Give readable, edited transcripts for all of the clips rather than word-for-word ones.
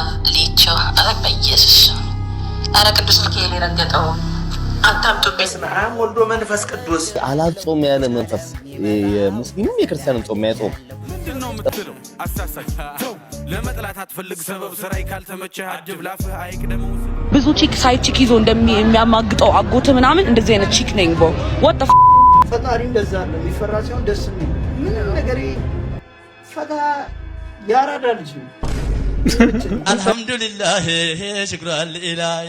አብ ሊቾ በኢየሱስ አረ ቅዱስ ሚካኤል የረገጠው አታምጡ። በስመ አብ ወልድ ወመንፈስ ቅዱስ አላጾም ያለ መንፈስ የሙስሊምም የክርስቲያንም ጾም ያጾም ለመጥላት አትፈልግ ሰበብ ስራይ ካልተመቸህ አድብ ላፍህ አይቅደም። ብዙ ቺክ ሳይድ ቺክ ይዞ እንደሚያማግጠው አጎተ ምናምን እንደዚህ አይነት ቺክ ነኝ ቦ ወጣ ፈጣሪ እንደዛ ነው የሚፈራ ሲሆን ደስ የሚል ምን ነገር ፈታ ያራዳልሽ አልহামዱሊላህ ሽክራን ኢላሂ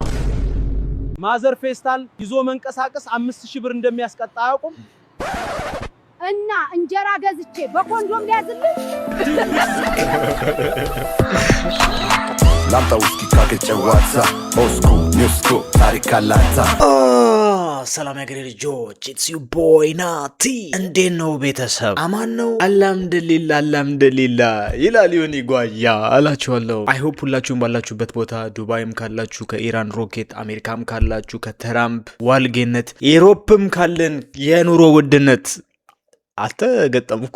ማዘር ፌስታል ይዞ መንቀሳቀስ 5000 ብር እንደሚያስቀጣ አያውቁም እና እንጀራ ገዝቼ በኮንዶም ሊያዝልኝ ላምጣ ውስኪ ካከጨዋታ ኦስኩ ኒውስኩ ታሪካላታ ሰላም ያገሬ ልጆች ኢትስ ዩ ቦይ ናቲ እንዴት ነው ቤተሰብ አማን ነው አልহামዱሊላህ ይላል ዮኒ ጓያ አላችኋለሁ አይ ሆፕ ሁላችሁም ባላችሁበት ቦታ ዱባይም ካላችሁ ከኢራን ሮኬት አሜሪካም ካላችሁ ከትራምፕ ዋልጌነት ዩሮፕም ካለን የኑሮ ውድነት አልተገጠምኩ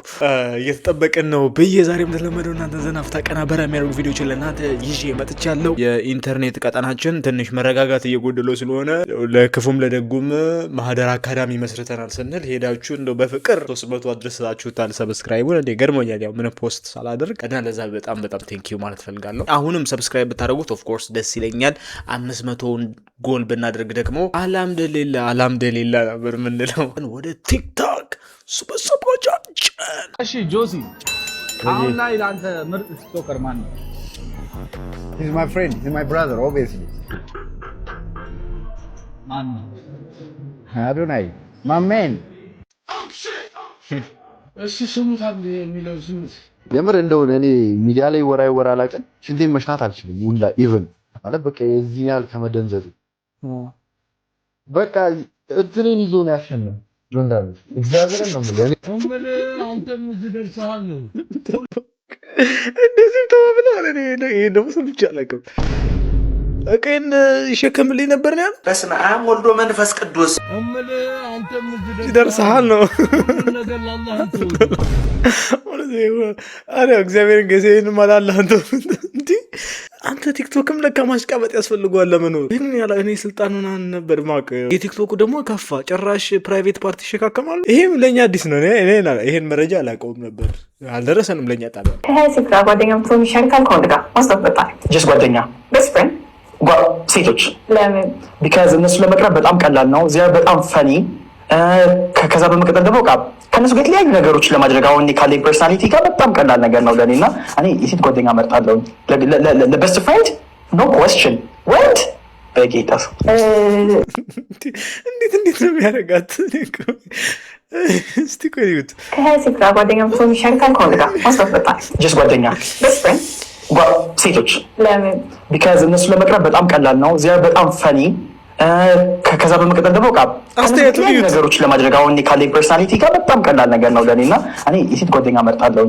እየተጠበቀን ነው በየዛሬም ተለመደው እናንተ ዘናፍታ ቀናበራ የሚያደርጉ ቪዲዮችን ለእናንተ ይዤ መጥቻለሁ። የኢንተርኔት ቀጠናችን ትንሽ መረጋጋት እየጎደለው ስለሆነ ለክፉም ለደጉም ማህደር አካዳሚ መስርተናል ስንል ሄዳችሁ እንደው በፍቅር 300 አድርሳችሁታል። ሰብስክራይቡን እንደ ገርሞኛል ያው ምን ፖስት ሳላደርግ እና ለዛ በጣም ቴንክ ዩ ማለት ፈልጋለሁ። አሁንም ሰብስክራይብ ብታደርጉት ኦፍ ኮርስ ደስ ይለኛል። 500ን ጎል ብናደርግ ደግሞ አልহামዱሊላህ ነበር ምንለው ወደ ቲክቶክ እሺ ጆሲ አሁን ላይ ላንተ ምርጥ ቲክቶከር ማን ነው? He's my friend, he's my brother obviously. ማን ነው? Adonai, my man. እሺ ስሙ ታዲያ የሚለው ስሙ የምር እንደው እኔ ሚዲያ ላይ ወራ አላቀን ሽንቴን መሽናት አልችልም ሁላ ኢቭን ማለት በቃ የዚህ ያህል ከመደንዘዝ በቃ እድልን ይዞ ነው ያሸነፈው ጆንዳን እግዚአብሔርን ነው ማለት አንተም ዝደርሳል ነው እንደዚህ ተባብለዋል። እኔ ደግሞ ሰምቼ አላውቅም። እቀን ይሸከምልኝ ነበር ነው በስመ አብ ወልድ ወመንፈስ ቅዱስ አንተም ይደርሳል ነው ነገር ላላህ አረ እግዚአብሔርን ገዘይን ማላላህ እንዴ አንተ ቲክቶክም ለካ ማሽቃበጥ ያስፈልገዋል ለመኖር ግን ያላ እኔ ስልጣኑን ነበር ማቀ የቲክቶክ ደግሞ ከፋ ጭራሽ ፕራይቬት ፓርቲ ይሸካከማሉ። ይሄም ለኛ አዲስ ነው። እኔ ይሄን መረጃ አላውቀውም ነበር አልደረሰንም ለኛ ጣቢያ ከሄሲክ ጋር ጓደኛም ፎርም ይሻልካል ከወንድ ጋር ማስተፈጣ ጀስ ጓደኛ ቤስት ፍሬንድ ሴቶች ለምን ቢካዝ እነሱ ለመቅረብ በጣም ቀላል ነው። እዚያ በጣም ፈኒ ከዛ በመቀጠል ደግሞ ከነሱ ጋር የተለያዩ ነገሮችን ለማድረግ አሁን ካለኝ ፐርሰናሊቲ ጋር በጣም ቀላል ነገር ነው ለኔ እና እኔ የሴት ጓደኛ መርጣለሁ። ለቤስት ፍሬንድ ኖ ኩዌስችን ወንድ በጌታ እንዴት ነው የሚያደርጋት እስቲ ቆይት ከሄሲክ ጋር ጓደኛም ፎርም ይሻልካል ከወንድ ጋር ማስተፈጣ ጀስ ጓደኛ ቤስት ፍሬንድ ሴቶች ለምን ቢካዝ እነሱ ለመቅረብ በጣም ቀላል ነው። እዚያ በጣም ፈኒ ከዛ በመቀጠል ደግሞ አስተያየቱ ነገሮችን ለማድረግ አሁን ካለኝ ፐርሰናሊቲ ጋር በጣም ቀላል ነገር ነው ለኔ እና እኔ የሴት ጓደኛ መርጣለሁ።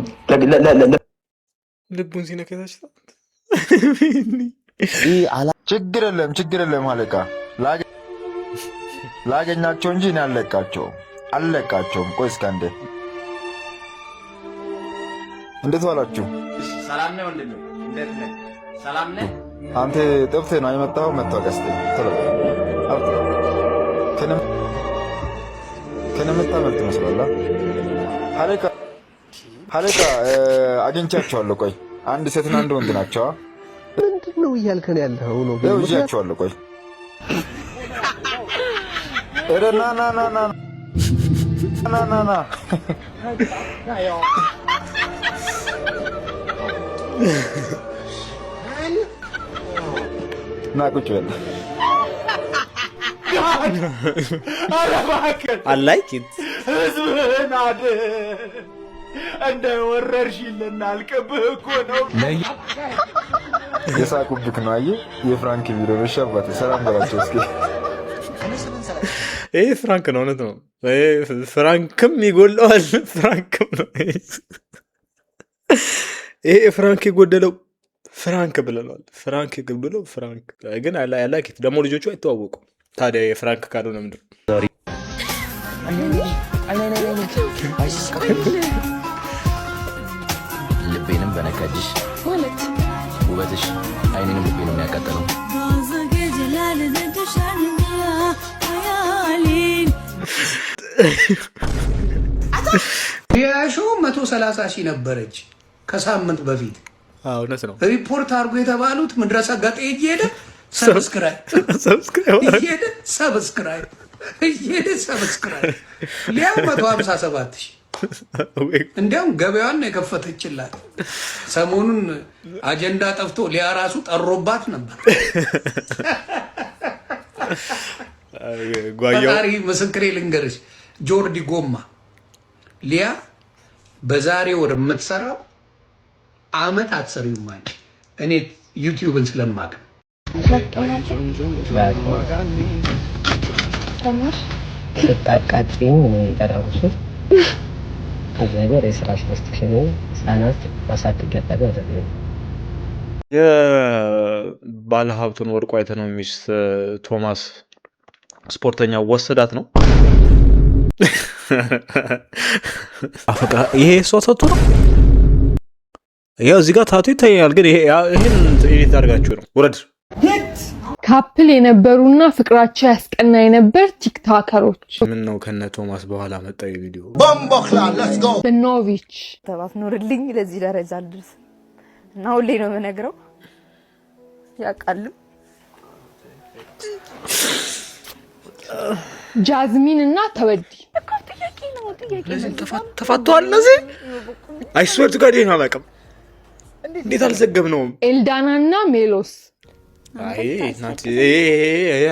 ልቡን ሲነከታች ችግር የለም አለቃ ላገኛቸው እንጂ እኔ አልለቃቸውም። ቆይ እስከ አንዴ እንዴት ዋላችሁ? ሰላም ነው ወንድሜ እንዴት ነህ? ሰላም ነህ? አንተ ጠፍተህ ነው የመጣኸው? መጣሁ ገዝተህ ቶሎ ከነመጣመልት መስሏል። ሀለቃ አግኝቻቸዋለሁ። ቆይ አንድ ሴትና አንድ ወንድ ናቸው። ምንድነው እያልከን ያለው ነው? ይዣቸዋለሁ። ቆይ ና ና ቁጭ በል I like it ህዝብህን እንደ ወረርሽልና አልቀብህ እኮ ነው የሳቁብክ ነው። አየህ የፍራንክ ቪዲዮ በሻባት ሰላም በላቸው እስኪ ይሄ ፍራንክ ነው እውነት ነው። ፍራንክም ይጎለዋል ፍራንክም ነው ይሄ ፍራንክ ይጎደለው ፍራንክ ብለናል። ፍራንክ ይጎደለው ፍራንክ ግን አላኪት ደግሞ ልጆቹ አይተዋወቁም። ታዲያ የፍራንክ ካልሆነ ምንድን ልቤንም በነካጅሽ ማለት ውበትሽ አይኔንም ልቤንም የሚያቃጥለው ያሾ 130 ሺህ ነበረች ከሳምንት በፊት። እውነት ነው። ሪፖርት አድርጎ የተባሉት ምድረሰ ገጤ እየሄደ ሰብስክራይብ ሊያው 157 ሺህ እንዲያውም ገበያዋን ነው የከፈተችላት። ሰሞኑን አጀንዳ ጠፍቶ ሊያ ራሱ ጠሮባት ነበር። ፈጣሪ ምስክሬ ልንገርሽ ጆርዲ ጎማ ሊያ በዛሬ ወር የምትሰራው አመት አትሰሪው ማለት እኔ ዩቲዩብን ስለማቅ ስታቃጥኝ ጠራውሽ ነገር የስራሽ መስጠሽኝ ህጻናት ማሳደግ የባለ ሀብቱን ወርቁ አይተነው ሚስት ቶማስ ስፖርተኛ ወሰዳት ነው። አፈቅራ ይሄ ሰው ታቱ ነው። ያው እዚህ ጋር ታቱ ይታያል፣ ግን ይሄን ኤዲት አድርጋችሁ ነው ውረድ። ካፕል የነበሩና ፍቅራቸው ያስቀና የነበር ቲክቶከሮች ምን ነው ከነ ቶማስ በኋላ መጣው ቪዲዮ ቦምቦክላ ሌትስ ጎ በኖቪች ተባፍ ኖርልኝ ለዚህ ደረጃ ድረስ እና ሁሌ ነው የምነግረው ያቃልም ጃዝሚን እና ተወዲ ተፋቷል። እነዚህ አይስወርት ጋር ይሄን አላውቅም። እንዴት አልዘገብነውም? ኤልዳና እና ሜሎስ አይ ናቲ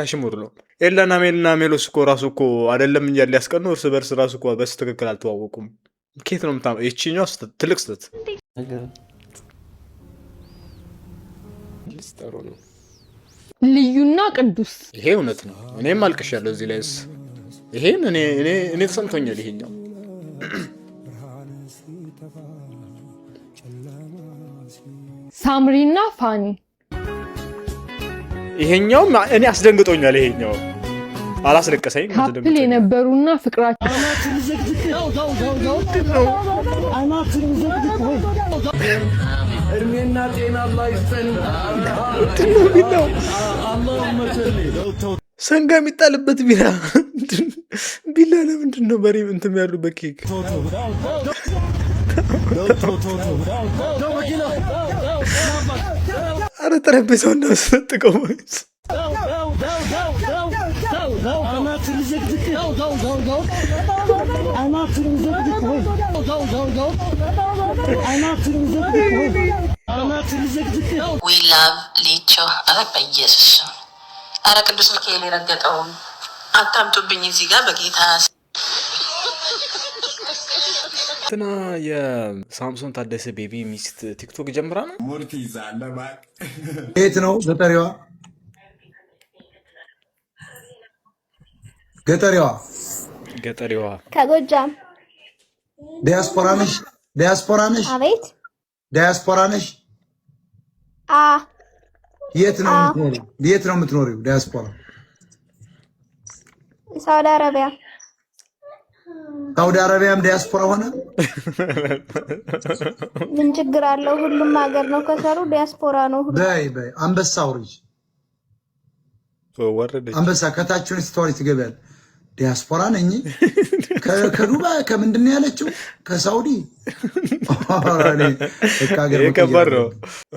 አሽሙር ነው። ኤልዳና ሜሎስ እኮ ራሱ እኮ አይደለም እንጂ ሊያስቀኑ እርስ በርስ ራሱ እኮ በትክክል አልተዋወቁም። ኬት ነው የምታመጣው? ይቺኛው ትልቅ ስህተት ልስጠሩ ነው። ልዩና ቅዱስ ይሄ እውነት ነው። እኔም አልቅሻለሁ እዚህ ላይስ ይሄን እኔ ተሰምቶኛል። ይሄኛው ሳምሪና ፋኒ ይሄኛው እኔ አስደንግጦኛል። ይሄኛው አላስለቀሰኝ። ካፕል የነበሩና ፍቅራቸው እድሜና ጤና አላህ ይስጠን። ሰንጋ የሚጣልበት ቢላ ለምንድን ነው በሬ እንትን ያሉበት ኬክ? አረ ጠረጴዛው እንዳስነጥቀው ዊ ላቭ ሊቾ። አረ በኢየሱስ አረ ቅዱስ ሚካኤል የረገጠውን አታምጡብኝ እዚህ ጋር በጌታ እንትና የሳምሶን ታደሰ ቤቢ ሚስት ቲክቶክ ጀምራ ነው። የት ነው ገጠሪዋ? ገጠሪዋ ከጎጃም ዲያስፖራ ነሽ? አቤት ዲያስፖራ ነሽ? የት ነው የምትኖሪው? ዲያስፖራ ሳውዲ አረቢያ። ሳውዲ አረቢያም ዲያስፖራ ሆነ? ምን ችግር አለው? ሁሉም ሀገር ነው ከሰሩ ዲያስፖራ ነው ሁሉ። በይ አንበሳ አውርጅ። አንበሳ ከታችሁን ስቶሪ ትገበያል። ዲያስፖራ ነኝ ከዱባይ ከምንድን ነው ያለችው? ከሳውዲ ከባድ ነው።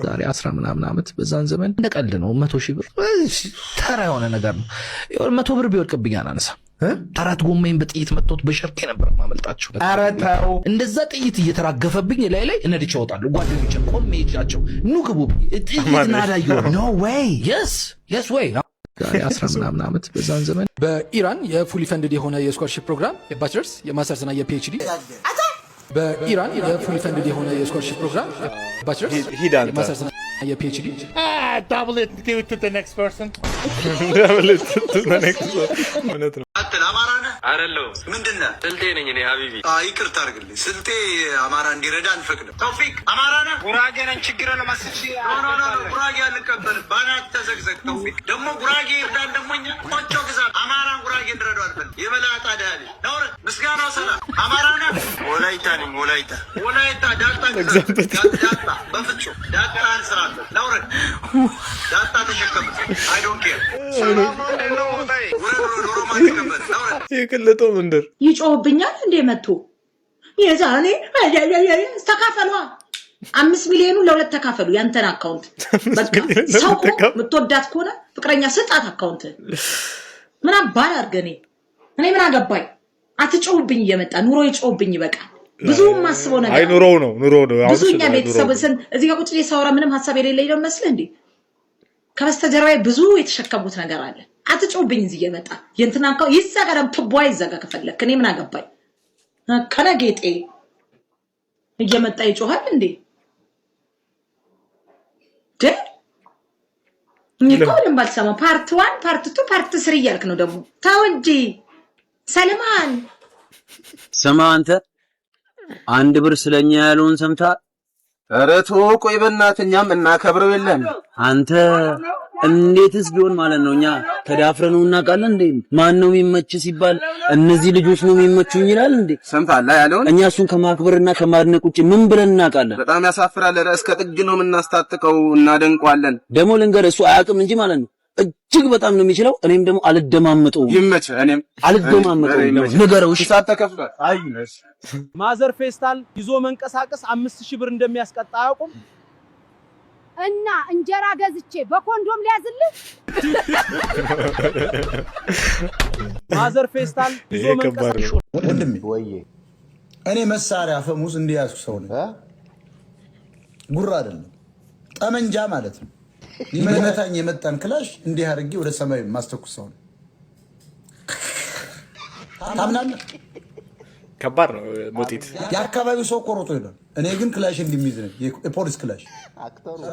ዛሬ 10 ምናምን ዓመት በዛን ዘመን እንደቀልድ ነው 100,000 ብር ተራ የሆነ ነገር ነው። 100 ብር ቢወድቅብኝ አላነሳም። 4 ጎማዬን በጥይት መጥቶት በሸርቄ ነበር ማመልጣቸው። ኧረ ተው፣ እንደዛ ጥይት እየተራገፈብኝ ላይ እነድቼ እወጣለሁ። ጓደኞቼ ቆሜ ይዣቸው ኑ ግቡ ጥይት ናዳ ይሆን ኖ ዌይ የስ ዌይ። ዛሬ 10 ምናምን ዓመት በዛን ዘመን በኢራን የፉሊ ፈንድድ የሆነ የስኮላርሺፕ ፕሮግራም የባችለርስ የማስተርስ እና የፒኤችዲ በኢራን የፉሊ ፈንድድ የሆነ የስኮላርሺፕ ፕሮግራም የባችለርስ የማስተርስ እና የፒኤችዲ double it, give it to the next person. Double it to the next one. አትል አማራ ነህ አይደለሁም። ምንድነህ? ስልጤ ነኝ እኔ ሀቢቢ። ይቅርታ አድርግልኝ። ስልጤ አማራ እንዲረዳ አንፈቅድም። ተውፊቅ አማራ ነህ? ጉራጌ ነኝ። ችግር ነው ማስሽ ጉራጌ አልቀበልም። ባናት ተዘግዘግ። ተውፊቅ ደግሞ ጉራጌ ይርዳን። ደግሞ እኛ ቆጮ ግዛት አማራን ጉራጌ እንድረዱ አልፈልግም። የበላጣ ዳሊ ነውር ምስጋናው ሰላም። አማራ ነህ? ወላይታ ነኝ። ወላይታ ዳጣ ዳጣ በፍጹም ዳጣ አንስራለ ነውር ዳጣ ተሸከም። አይ ዶንት ኬር የቅለጠው መንደር ይጮህብኛል እንዴ መጥቶ የዛኔ ተካፈሏ 5 ሚሊዮኑን ለሁለት ተካፈሉ። ያንተን አካውንት በቃ ሰው ምትወዳት ከሆነ ፍቅረኛ ስጣት አካውንት ምን አባል አርገኔ እኔ ምን አገባኝ። አትጮህብኝ እየመጣ ኑሮ ይጮህብኝ ይበቃል። ብዙ ማስበው ነገር አይ ኑሮ ነው ብዙኛ ቤተሰብ እዚህ ጋር ቁጭ ሳወራ ምንም ሐሳብ የሌለኝ ነው መስለ እንዴ ከበስተጀርባዬ ብዙ የተሸከሙት ነገር አለ። አትጮህብኝ እዚህ እየመጣ የእንትናንካው ይዘጋም ትቧይ ይዘጋ ከፈለክ እኔ ምን አገባኝ። ከነጌጤ እየመጣ ይጮሃል እንዴ ምንም ባልሰማ ፓርት 1 ፓርት 2 ፓርት 3 እያልክ ነው ደግሞ። ተው እንጂ ሰለማን ስማ አንተ አንድ ብር ስለኛ ያለውን ሰምታ ኧረ ተው ቆይ በእናትህ እኛም እናከብረው የለን አንተ እንዴትስ ቢሆን ማለት ነው እኛ ተዳፍረነው እናውቃለን እንዴ ማን ነው የሚመች ሲባል እነዚህ ልጆች ነው የሚመቹኝ ይላል እንዴ ሰምታላ ያለውን እኛ እሱን ከማክበርና ከማድነቅ ውጪ ምን ብለን እናውቃለን። በጣም ያሳፍራል። እስከ ጥግ ነው የምናስታጥቀው እናደንቀዋለን። ደግሞ ልንገር እሱ አያውቅም እንጂ ማለት ነው እጅግ በጣም ነው የሚችለው። እኔም ደግሞ አልደማመጠው ይመች እኔም አልደማመጠው ንገረው እሺ ሳተከፍቷል። አይ ማዘር ፌስታል ይዞ መንቀሳቀስ 5000 ብር እንደሚያስቀጣ አያውቁም እና እንጀራ ገዝቼ በኮንዶም ሊያዝልህ ማዘር ፌስታል ይዞ መንቀሳቀስ ወንድሜ ወዬ እኔ መሳሪያ ፈሙዝ እንዲያሱ ሰው ነኝ። ጉራ አይደለም ጠመንጃ ማለት ነው። ይመታኝ የመጣን ክላሽ እንዲህ አድርጌ ወደ ሰማይ ማስተኩስ ሰው ነኝ። ታምናለህ? ከባድ ነው ሞቲት የአካባቢው ሰው ቆሮጦ ይላል። እኔ ግን ክላሽ እንደሚይዝ ነው የፖሊስ ክላሽ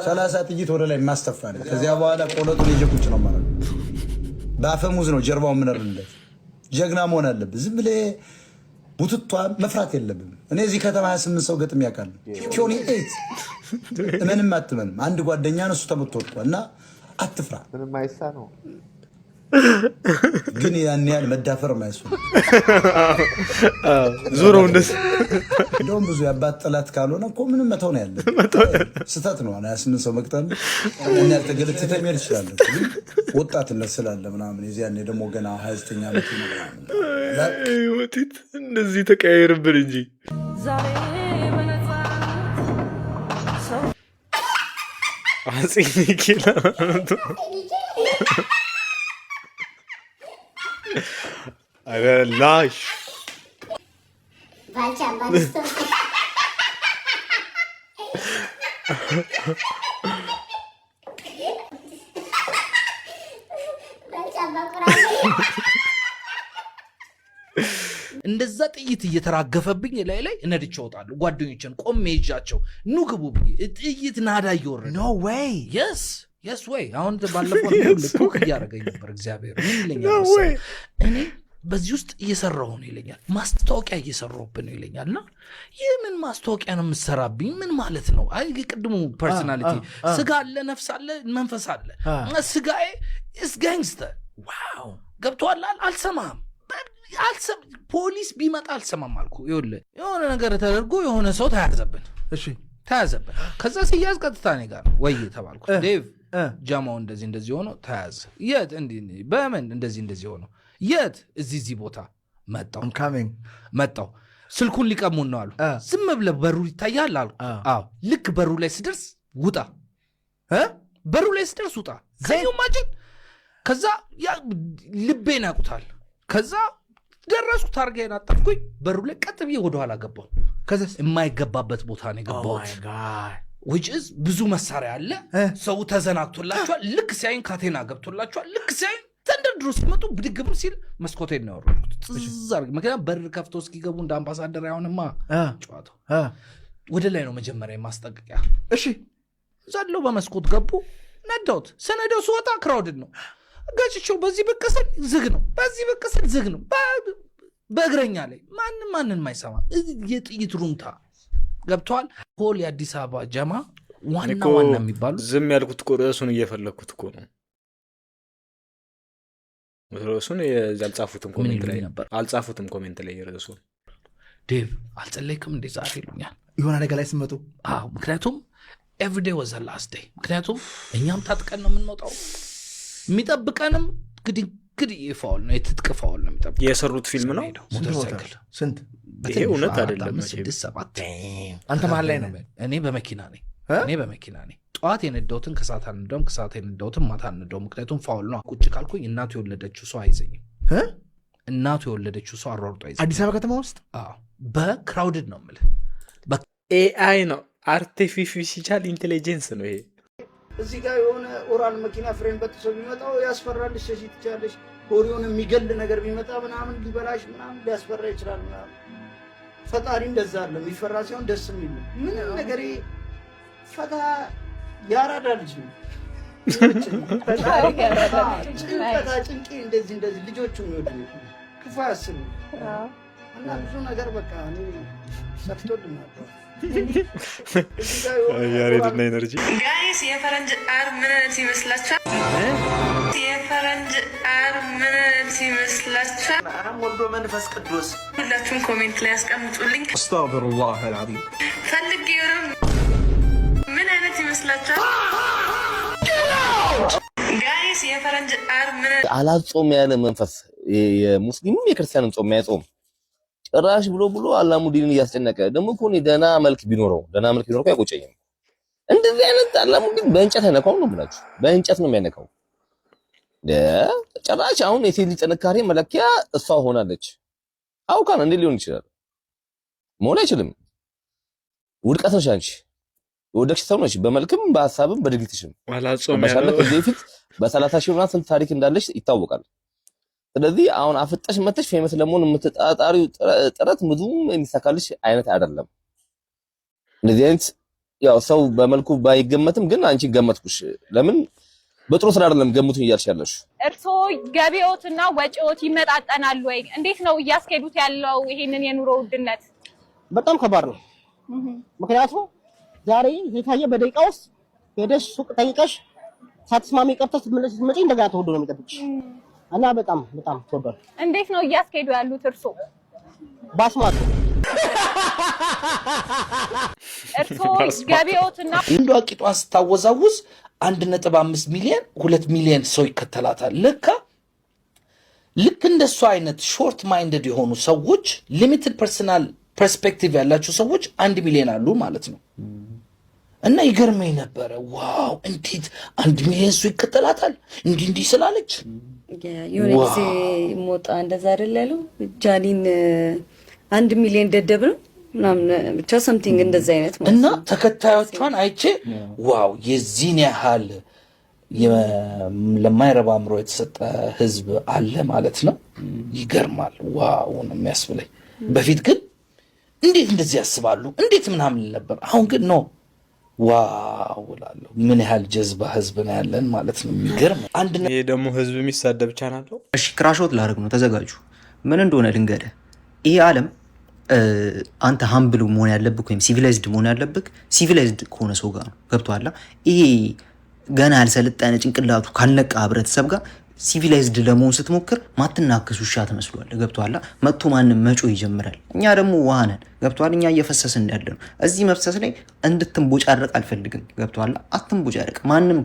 30 ጥይት ወደ ላይ ማስተፋ ነው። ከዚያ በኋላ ቆለጡን ይጀቁጭ ነው ማለት በአፈሙዝ ነው ጀርባው ምንርልለት። ጀግና መሆን አለብህ። ዝም ብለህ ቡትቷ መፍራት የለብም። እኔ እዚህ ከተማ 28 ሰው ገጥም ያውቃል። ኪዮኒ 8 ምንም አትመንም። አንድ ጓደኛ ነው እሱ ተመቶ ወጥቷል እና አትፍራ። ምንም አይሳ ነው ግን ያን ያህል መዳፈር ማይሱ ዙሮ እንደውም ብዙ ያባት ጠላት ካልሆነ እኮ ምንም መተው ነው ያለ ስተት ነው። 28 ሰው መቅጠል እና ያልተገለጸ ተመር ይችላል። ግን ወጣትነት ስላለ ምናምን የዚያኔ ደግሞ ገና 29 ዓመት ነው ምናምን ወቲት እንደዚህ ተቀያየርብን እንጂ ዛሬ አጽኒኪላ አረ ላሽ እንደዛ ጥይት እየተራገፈብኝ ላይ እነድቼ እወጣለሁ። ጓደኞችን ቆሜ ይዣቸው ኑ ግቡ ብዬ ጥይት ናዳ እየወረደ ኖ ዌይ የስ ወይ አሁን ባለፈው ልክ እያደረገኝ ነበር። እግዚአብሔር ምን ይለኛል እኔ በዚህ ውስጥ እየሰራሁ ነው ይለኛል። ማስታወቂያ እየሰራሁብን ነው ይለኛል። እና ይህ ምን ማስታወቂያ ነው የምትሰራብኝ? ምን ማለት ነው? አይ ቅድሙ ፐርሰናሊቲ ስጋ አለ፣ ነፍስ አለ፣ መንፈስ አለ። ስጋዬ ኢስ ጋንግስተር ዋው ገብቶሃል? አልሰማህም? ፖሊስ ቢመጣ አልሰማም አልኩ። ይኸውልህ የሆነ ነገር ተደርጎ የሆነ ሰው ተያዘብን። እሺ ተያዘብን። ከዛ ሲያዝ ቀጥታ እኔ ጋር ወይ ተባልኩ። ዴቭ ጃማው እንደዚህ ሆኖ ተያዘ። የት እንዲህ በምን እንደዚህ ሆኖ የት እዚህ ቦታ መጣው ስልኩን ሊቀሙን ነው አሉ። ዝም ብለህ በሩ ይታያል አሉ። አዎ ልክ በሩ ላይ ስደርስ ውጣ፣ በሩ ላይ ስደርስ ውጣ። ዘይው ማጅን ከዛ ያ ልቤን ያውቁታል። ከዛ ደረስኩ፣ ታርጋዬን አጣፍኩኝ። በሩ ላይ ቀጥ ብዬ ወደኋላ ገባሁ። ከዛ የማይገባበት ቦታ ነው የገባሁት። which is ብዙ መሳሪያ አለ። ሰው ተዘናግቶላቸዋል። ልክ ሲያይን ካቴና ገብቶላቸዋል። ልክ ሲያይን ተንደርድሮ ሲመጡ ብድግ ብር ሲል መስኮቴን ነው ያወረድኩት። ጽዝ አድርጌ ምክንያቱም በር ከፍቶ እስኪገቡ እንደ አምባሳደር አይሆንማ ጨዋታው። ወደ ላይ ነው መጀመሪያ ማስጠንቀቂያ። እሺ ዘለው በመስኮት ገቡ። ነዳሁት። ስነዳው ስወጣ ክራውድድ ነው። ጋጭቸው በዚህ በቀሰል ዝግ ነው፣ በዚህ በቀሰል ዝግ ነው። በእግረኛ ላይ ማንን ማይሰማ የጥይት ሩምታ ገብቷል። ሆል የአዲስ አበባ ጀማ ዋና የሚባሉ ዝም ያልኩት እኮ ርዕሱን እየፈለግኩት እኮ ነው። ርዕሱን ያልጻፉትም ኮሜንት ላይ ነበር፣ አልጻፉትም ኮሜንት ላይ ርዕሱን። ዴቭ አልጸለይክም እንዴ ዛሬ ይሉኛል የሆነ ነገር ላይ ስመጡ። አዎ ምክንያቱም ኤቭሪዴይ ዋዝ ዘ ላስት ዴይ። ምክንያቱም እኛም ታጥቀን ነው የምንወጣው፣ የሚጠብቀንም ግድግድ ፋውል ነው፣ የትጥቅ ፋውል ነው የሚጠብቀን። የሰሩት ፊልም ነው ሞተርሳይክል ስንት ይሄ እውነት አይደለም። 6-7 አንተ መሀል ላይ ነው። እኔ በመኪና ነኝ። ጠዋት የነዳሁትን ከሰዓት አልነዳውም፣ ከሰዓት የነዳሁትን ማታ አልነዳውም። ምክንያቱም ፋውል ነው። ቁጭ ካልኩኝ እናቱ የወለደችው ሰው አይዘኝም። እናቱ የወለደችው ሰው አሯሩጦ አይዘኝም። አዲስ አበባ ከተማ ውስጥ በክራውድድ ነው የምልህ። ኤአይ ነው፣ አርቲፊሻል ኢንቴሊጀንስ ነው ይሄ። እዚህ ጋር የሆነ ኦራል መኪና ፍሬም በጥሶ ቢመጣው ያስፈራልሽ። ሸሽ ትቻለሽ። ሆሪውን የሚገል ነገር ቢመጣ ምናምን ሊበላሽ ምናምን ሊያስፈራ ይችላል ምናምን። ፈጣሪ እንደዛ አለ የሚፈራ ሲሆን ደስ የሚል ምንም ነገር ፈታ ያራዳ ልጅ ነው። ጭንቀታ ጭንቄ እንደዚህ ልጆቹ የሚወዱ ክፉ ያስቡ እና ብዙ ነገር በቃ ሰፍቶልናል። ያሬድና ኤነርጂ ጋይስ የፈረንጅ አር ምን ይመስላችኋል? የፈረንጅ አር ምን ይመስላችኋል? ወልዶ መንፈስ ቅዱስ ሁላችሁም ኮሜንት ላይ ያስቀምጡልኝ። አስተግፊሩላህ አልዓዚም ፈልጌ ነው። ምን አይነት ይመስላችኋል? ጋይስ የፈረንጅ አር ምን አላጾም ያለ መንፈስ የሙስሊምም የክርስቲያንም ጾም ያጾም ጭራሽ ብሎ አላሙዲንን እያስጨነቀ ደግሞ እኮ ደህና መልክ ቢኖረው አይቆጨኝም። እንደዚህ አይነት አላሙዲን በእንጨት አይነካውም ነው የምላችሁ፣ በእንጨት ነው የሚያነካው። ጭራሽ አሁን የሴት ልጅ ጥንካሬ መለኪያ እሷ ሆናለች። አውቃን እንዴ ሊሆን ይችላል? መሆን አይችልም። ውድቀት ነሽ አንቺ፣ የወደቅሽ ሰው ነሽ፣ በመልክም በሐሳብም በድርጊትሽም። አላጾም ያለው ከዚህ በፊት በ30 ሺህ ምናምን ስንት ታሪክ እንዳለሽ ይታወቃል። ስለዚህ አሁን አፍጠሽ መተሽ ፌመስ ለመሆን የምትጣጣሪው ጥረት ብዙም የሚሳካልሽ አይነት አይደለም። እንደዚህ አይነት ያው ሰው በመልኩ ባይገመትም ግን አንቺ ገመትኩሽ። ለምን በጥሩ ስራ አይደለም ገምቱኝ እያልሽ ያለሽ። እርሶ ገቢዎትና ወጪዎት ይመጣጠናል ወይ? እንዴት ነው እያስኬዱት ያለው ይሄንን የኑሮ ውድነት? በጣም ከባድ ነው። ምክንያቱም ዛሬ የታየ በደቂቃ ውስጥ ሄደሽ ሱቅ ጠይቀሽ ሳትስማሚ ቀርተሽ ስትመጪ እንደገና ተወዶ ነው የሚጠብቅሽ እና በጣም ተወዷል። እንዴት ነው እያስኬዱ ያሉት እርሶ? ባስማት እርሶ ገቢዎትና እንዷ ቂጧ ስታወዛውዝ 1.5 ሚሊዮን 2 ሚሊዮን ሰው ይከተላታል። ልክ እንደሷ አይነት ሾርት ማይንድድ የሆኑ ሰዎች ሊሚትድ ፐርሰናል ፐርስፔክቲቭ ያላቸው ሰዎች 1 ሚሊዮን አሉ ማለት ነው። እና ይገርመኝ ነበረ። ዋው እንዴት 1 ሚሊዮን ሰው ይከተላታል እንዲህ ስላለች። የሆነ ጊዜ ሞጣ እንደዛ አይደል ያለው ጃኒን 1 ሚሊዮን ደደብ ነው ምናምን ብቻ ሰምቲንግ እንደዛ አይነት ማለት እና ተከታዮቿን አይቼ ዋው የዚህን ያህል ለማይረባ አእምሮ የተሰጠ ህዝብ አለ ማለት ነው። ይገርማል። ዋው ነው የሚያስብለኝ። በፊት ግን እንዴት እንደዚህ ያስባሉ እንዴት ምናምን ነበር። አሁን ግን ነው ዋው እላለሁ። ምን ያህል ጀዝባ ህዝብ ነው ያለን ማለት ነው። የሚገርም ይሄ ደግሞ ህዝብ የሚሳደብ ቻናል ነው። እሺ ክራሾት ላደርግ ነው፣ ተዘጋጁ። ምን እንደሆነ ልንገርህ። ይሄ ዓለም አንተ ሀምብል መሆን ያለብህ ወይም ሲቪላይዝድ መሆን ያለብህ ሲቪላይዝድ ከሆነ ሰው ጋር ነው። ገብቶሃል? ይሄ ገና ያልሰለጠነ ጭንቅላቱ ካልነቃ ህብረተሰብ ጋር ሲቪላይዝድ ለመሆን ስትሞክር ማትናከስ ውሻ ትመስሏለህ። ገብቶሃል? መጥቶ ማንም መጮ ይጀምራል። እኛ ደግሞ ውሃ ነን። ገብቶሃል? እኛ እየፈሰስን እንዳለ ነው። እዚህ መፍሰስ ላይ እንድትንቦጫረቅ አልፈልግም። ገብቶሃል? አትንቦጫረቅ። ማንም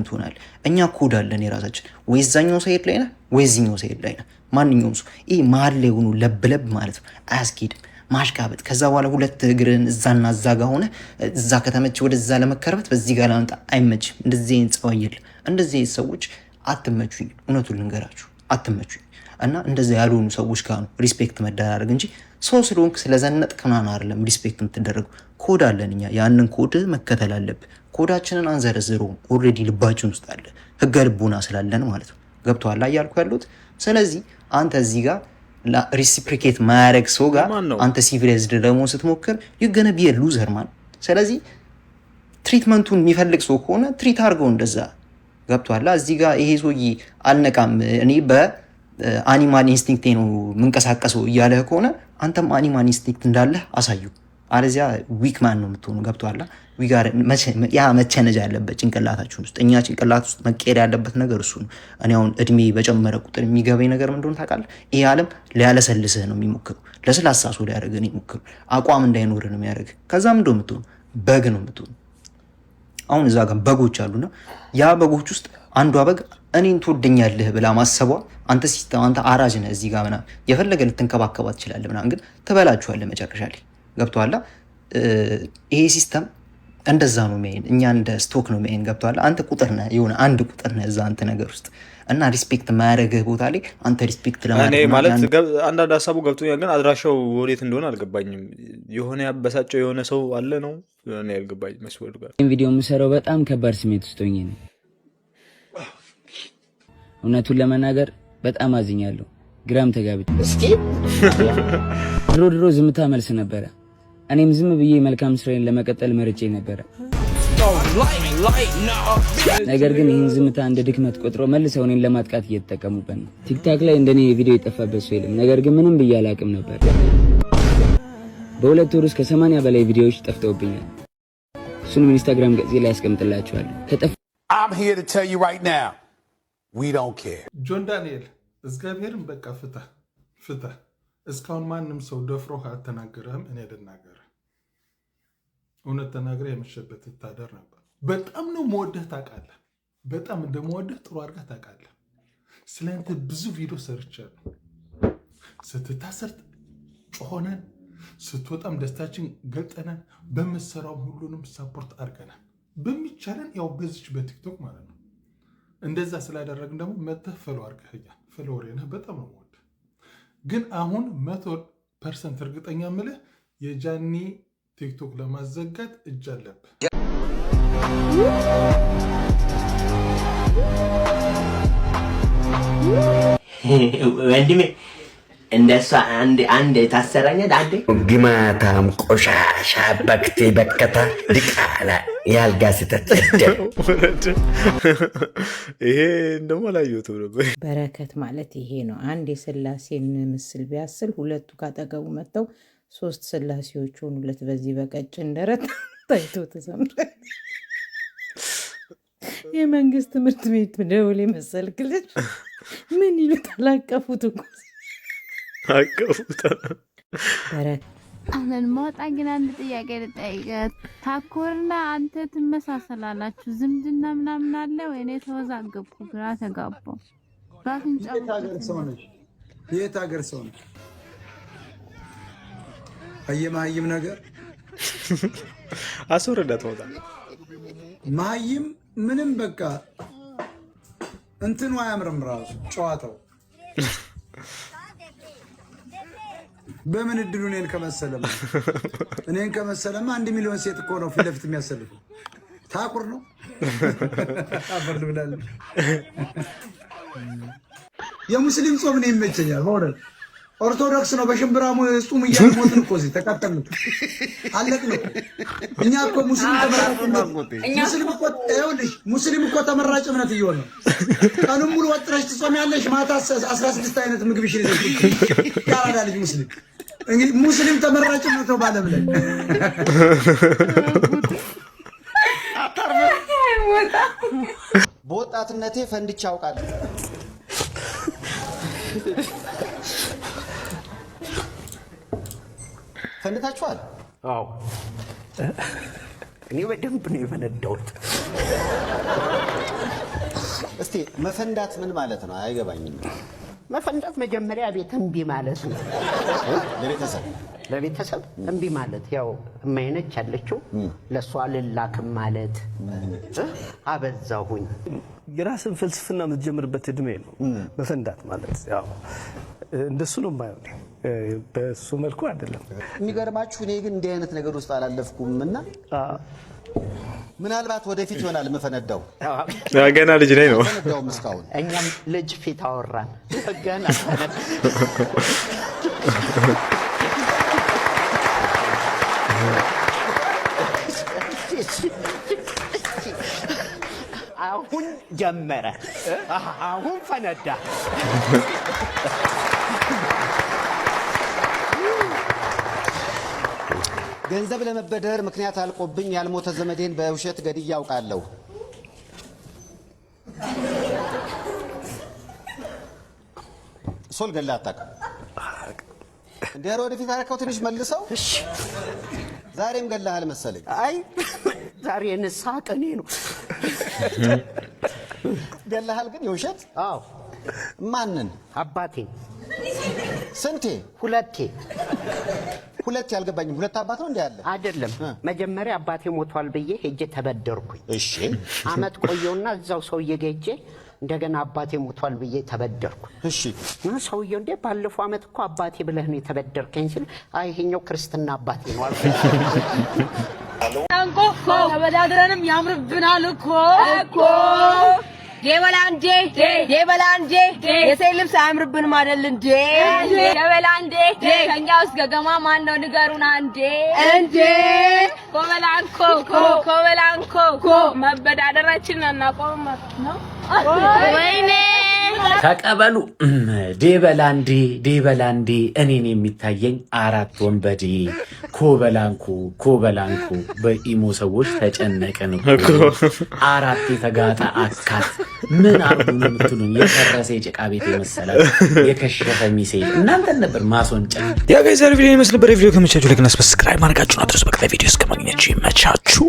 ትሆናለህ። እኛ ኮድ አለን የራሳችን። ወይ እዛኛው ሳይድ ላይ ነህ ወይ እዚህኛው ሳይድ ላይ ነህ። ማንኛውም ሰው ይሄ መሀል ላይ ሆኖ ለብለብ ማለት ነው አያስኬድም። ማሽቃበጥ ከዛ በኋላ ሁለት እግርን እዛና እዛ ጋር ሆነ እዛ ከተመች ወደዛ ለመከረበት በዚህ ጋር ላንጣ አይመችም። እንደዚህ አይነት ጸባይ የለም። እንደዚህ አይነት ሰዎች አትመቹኝ። እውነቱን ልንገራችሁ አትመቹኝ። እና እንደዛ ያልሆኑ ሰዎች ጋር ነው ሪስፔክት መደራረግ እንጂ ሰው ስለሆንክ ስለዘነጥክ ምናምን አይደለም ሪስፔክት የምትደረገው። ኮድ አለን እኛ፣ ያንን ኮድ መከተል አለብን። ኮዳችንን አንዘረዝረውም። ኦልሬዲ ልባችን ውስጥ አለ፣ ህገ ልቦና ስላለን ማለት ነው። ገብቶሃል እያልኩ ያሉት። ስለዚህ አንተ እዚህ ጋር ሪሲፕሪኬት ማያደርግ ሰው ጋር አንተ ሲቪላይዝድ ለመሆን ስትሞክር you're ቢ ሉዘር ማን። ስለዚህ ትሪትመንቱን የሚፈልግ ሰው ከሆነ ትሪት አድርገው እንደዛ። ገብቷላ። እዚህ ጋር ይሄ ሰውዬ አልነቃም እኔ በአኒማል ኢንስቲንክት ነው የምንቀሳቀሰው እያለህ ከሆነ አንተም አኒማል ኢንስቲንክት እንዳለህ አሳዩ። አለዚያ ዊክ ማን ነው የምትሆኑ። ገብቷላ። ያ መቸነጅ ያለበት ጭንቅላታችን ውስጥ እኛ ጭንቅላት ውስጥ መቀየር ያለበት ነገር እሱ ነው። እኔ አሁን እድሜ በጨመረ ቁጥር የሚገበኝ ነገር ምን እንደሆነ ታውቃለህ? ይሄ ዓለም ሊያለሰልስህ ነው የሚሞክረው። ለስላሳ ሰው ሊያደርግህ ነው የሚሞክረው። አቋም እንዳይኖርህ ነው የሚያደርግህ። ከዛም እንደው የምትሆኑ በግ ነው የምትሆኑ። አሁን እዛ ጋር በጎች አሉና ያ በጎች ውስጥ አንዷ በግ እኔን ትወደኛለህ ብላ ማሰቧ አንተ ሲስተም አንተ አራጅ ነህ እዚህ ጋር ምናምን የፈለገ ልትንከባከባት ትችላለህ ምናምን፣ ግን ትበላችኋለህ መጨረሻ ላይ። ገብቶሃል? ይሄ ሲስተም እንደዛ ነው የሚያየን። እኛ እንደ ስቶክ ነው የሚያየን። ገብቶሃል? አንተ ቁጥር ነህ፣ የሆነ አንድ ቁጥር ነህ እዛ አንተ ነገር ውስጥ እና ሪስፔክት ማያደርግህ ቦታ ላይ አንተ ሪስፔክት ለማድረግ ማለት አንዳንድ ሀሳቡ ገብቶኛል፣ ግን አድራሻው ወዴት እንደሆነ አልገባኝም። የሆነ ያበሳጨው የሆነ ሰው አለ ነው እኔ ያልገባኝ መስወር ጋር ቪዲዮ የምሰራው በጣም ከባድ ስሜት ውስጥ ሆኜ ነው። እውነቱን ለመናገር በጣም አዝኛለሁ፣ ግራም ተጋብቼ። እስኪ ድሮ ዝምታ መልስ ነበረ። እኔም ዝም ብዬ መልካም ስራዬን ለመቀጠል መርጬ ነበረ። ነገር ግን ይህን ዝምታ እንደ ድክመት ቆጥሮ መልሰው እኔን ለማጥቃት እየተጠቀሙበት ነው። ቲክታክ ላይ እንደኔ ቪዲዮ የጠፋበት ሰው የለም። ነገር ግን ምንም ብዬ አላቅም ነበር። በሁለት ወር ውስጥ ከ80 በላይ ቪዲዮዎች ጠፍተውብኛል። እሱንም ኢንስታግራም ገጽ ላይ ያስቀምጥላችኋለሁ። I'm here to tell you right now, we don't care. ጆን ዳንኤል እግዚአብሔርን በቃ ፍታ። እስካሁን ማንም ሰው ደፍሮህ አልተናገረህም። እኔ ልናገርህ፣ እውነት ተናግረህ የመሸበት ትታደር ነበር። በጣም ነው መወደህ ታውቃለህ። በጣም እንደመወደህ ጥሩ አድርገህ ታውቃለህ። ስለአንተ ብዙ ቪዲዮ ሰርቻለሁ። ስትታሰር ጮሆነን፣ ስትወጣም ደስታችን ገልጠናል። በምትሰራውም ሁሉንም ሳፖርት አድርገናል። በሚቻለን ያው በዚች በቲክቶክ ማለት ነው። እንደዛ ስላደረግን ደግሞ መተህ ፈሎ አድርገህኛል። ፈሎወሬ ነህ። በጣም ነው የምወደህ። ግን አሁን 100% እርግጠኛ ምልህ የጃኒ ቲክቶክ ለማዘጋት እጅ አለብህ። ወንድሜ እንደሷ አንድ ታሰራኛል። አንዴ ግማታም ቆሻሻ በክቴ በከታ ድቃላ ያልጋ ስተት ይሄ እንደሞ ላየሁት ነበር። በረከት ማለት ይሄ ነው። አንድ የስላሴን ምስል ቢያስል ሁለቱ ካጠገቡ መጥተው ሶስት ስላሴዎች ሆኑለት። በዚህ በቀጭን ደረት ታይቶ ተሰምቷል። የመንግስት ትምህርት ቤት ደውል መሰልክ ልጅ ምን ይሉታል? አቀፉት እኮ አሁን ማውጣ ግን አንድ ጥያቄ ልጠይቅህ። ታኮርና አንተ ትመሳሰላላችሁ? ዝምድና ምናምን አለ ወይ? እኔ ተወዛገብኩ፣ ግራ ተጋባሁ። የት ሀገር ሰው ነሽ? አየመሀይም ነገር አስወረዳት ወጣ መሀይም ምንም በቃ እንትኑ አያምርም ራሱ ጨዋታው። በምን እድሉ እኔን ከመሰለማ 1 ሚሊዮን ሴት እኮ ነው ፊት ለፊት የሚያሰልፉ። ታቁር ነው አፈር ልብላለች። የሙስሊም ጾም ነው ይመቸኛል በእውነት። ኦርቶዶክስ ነው በሽምብራ ጾም እያሞትን እኮ እዚህ ተቃጠልን አለቅን እኮ እኛ እኮ ሙስሊም እኮ ተመራጭ እምነት እየሆነ ነው። ቀኑን ሙሉ ወጥረሽ ትጾሚያለሽ፣ ማታ 16 አይነት ምግብሽን ይዘሽ ያራዳ ልጅ ሙስሊም እንግዲህ ሙስሊም ተመራጭ እምነት ነው ባለም ላይ። በወጣትነቴ ፈንድቼ አውቃለሁ። ፈንድታችኋል? አዎ፣ እኔ በደንብ ነው የፈነዳሁት። እስቲ መፈንዳት ምን ማለት ነው? አይገባኝም። መፈንዳት መጀመሪያ ቤት እምቢ ማለት ነው። ለቤተሰብ እምቢ ማለት ያው እማይነች ያለችው ለእሷ ልላክም ማለት አበዛሁኝ። የራስን ፍልስፍና የምትጀምርበት እድሜ ነው መፈንዳት ማለት። ያው እንደሱ ነው የማየው። በሱ መልኩ አይደለም። የሚገርማችሁ እኔ ግን እንዲህ አይነት ነገር ውስጥ አላለፍኩም እና ምናልባት ወደፊት ይሆናል የምፈነዳው። ገና ልጅ ነኝ ነው እስካሁን። እኛም ልጅ ፊት አወራን ገና አሁን ጀመረ። አሁን ፈነዳ። ገንዘብ ለመበደር ምክንያት አልቆብኝ ያልሞተ ዘመዴን በውሸት ገድዬ አውቃለሁ። ሶል ገላ አታውቅም እንዴ? ወደፊት አረከው ትንሽ መልሰው። እሺ ዛሬም ገላሃል መሰለኝ። አይ ዛሬ የንስሐ ቀኔ ነው። ገላሃል ግን የውሸት? አዎ። ማንን? አባቴን። ስንቴ? ሁለቴ። ሁለት ያልገባኝም። ሁለት አባት ነው እንዴ ያለ? አይደለም። መጀመሪያ አባቴ ሞቷል ብዬ ሄጄ ተበደርኩኝ። እሺ አመት ቆየውና እዛው ሰውዬ ጋር ሄጄ እንደገና አባቴ ሞቷል ብዬ ተበደርኩ። እሺ ሰውዬው እንዴ ባለፈው አመት እኮ አባቴ ብለህ ነው የተበደርከኝ ሲል አይ ይሄኛው ክርስትና አባቴ ነው አልኩ። አንቆ ተበዳድረንም ያምርብናል እኮ የበላንዴ የሴት ልብስ አያምርብንም አይደል እንዴ? የበላንዴ ከኛ ውስጥ ገገማ ማን ነው ንገሩን አንዴ እንዴ? ኮበላንኮ መበዳደራችን እናቆም ነው። ወይኔ ተቀበሉ። ዴበላንዴ እኔን የሚታየኝ 4 ወንበዴ ኮበላንኮ በኢሞ ሰዎች ተጨነቅን እኮ 4 የተጋጠ አካት ምን አርጉ ነው የምትሉን? የፈረሰ የጭቃ ቤት የመሰላል የከሸፈ ሚሴ እናንተን ነበር ማስወንጨል። ያ ጋይስ ዛሬ ቪዲዮ ይመስል ነበር። ቪዲዮ ከመቻችሁ ላይክ እና ሰብስክራይብ ማድረጋችሁን አትርሱ። በቀጣይ ቪዲዮ እስከማግኘት ይመቻችሁ።